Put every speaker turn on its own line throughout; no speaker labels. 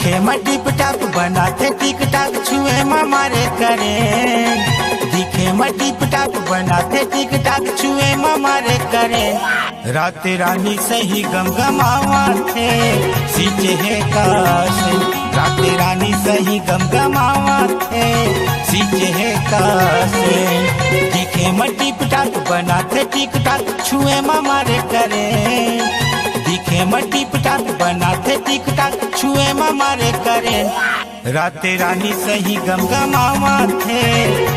दिखे मटी पटाक बनाते टिक टाक छुए मारे करे। दिखे मटी पटाक बनाते टिक टाक छुए मारे करे। रात रानी सही गम गमावा थे सींचे है कासे। रात रानी सही गम गमावा थे सींचे है कासे। दिखे मटी पटाक बनाते टिक टाक छुए मारे करे। दिखे मटी पटाक बनाते टिक टाक छुए मारे करे। रात रानी सही गम गमावा थे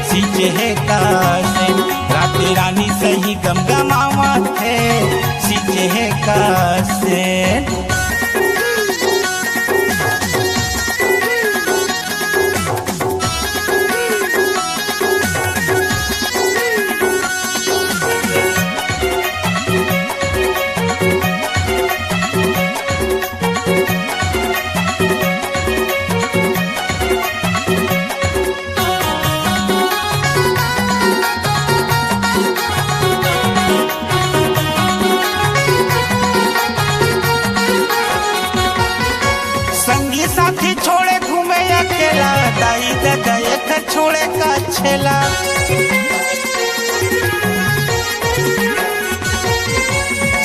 सींचे है कासे। रात रानी सही गम गमावा थे सींचे है कासे। साथी छोड़े घूमे अकेला दाई दादा एक छोड़े का छेला।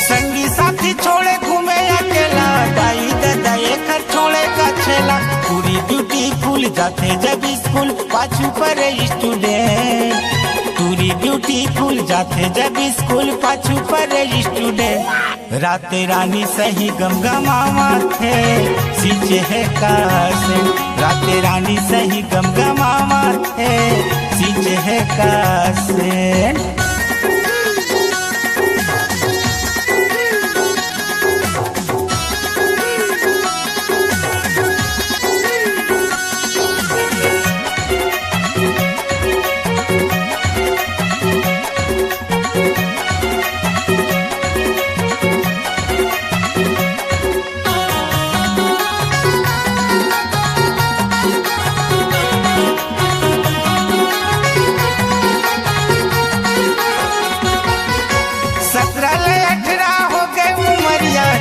संगी साथी छोड़े घूमे अकेला दाई दादा एक छोड़े का छेला। पूरी ड्यूटी भूल जाते जब स्कूल पाछू पर स्टूडेंट। पूरी ड्यूटी भूल जाते जब स्कूल पाछू पर स्टूडेंट। रात रानी सही गम गमावा थे सींचे है कासे। रात रानी सही गम गमावा थे सींचे है कासे।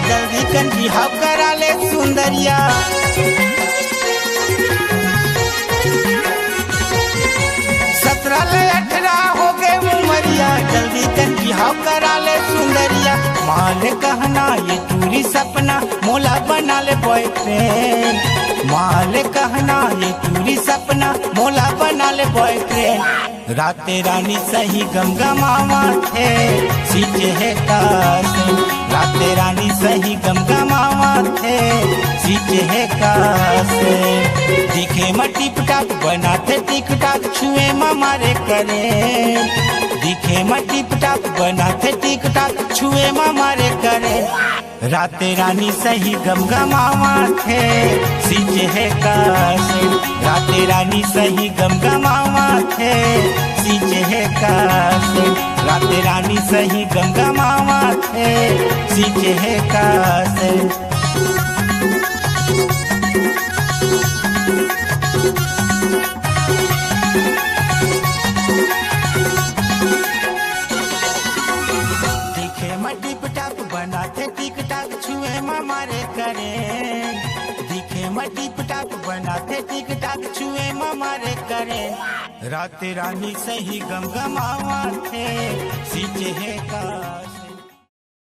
जल्दी कन बिहाव करा ले सुंदरिया। 17 ले 18 हो गए उमरिया जल्दी कन बिहाव करा ले सुंदरिया। माल कहना ये टूरी सपना मोला बना ले बॉयफ्रेंड। माल कहना ये टूरी सपना मोला बना ले बॉयफ्रेंड। रात रानी सही गम गमावा थे सींचे है कासे। रात रानी सही गम गमावा थे सींचे है कासे। दिखे मटी पटाक बनाते टिक टाक छुए मारे करे। दिखे मटी पटाक बनाते टिक टाक छुए मारे करे। रात रानी सही गम गमावा थे सींचे है कासे। रात रानी सही गम गमावा थे सींचे है कासे। रात रानी सही गम गमावा थे सींचे है कासे। दिखे मटी पटाक बनाते टिक टाक छुए मारे करे। दिखे मटी पटाक बनाते टिक टाक छुए मारे करे। रात रानी सही गम गमावा थे सींचे है कासे।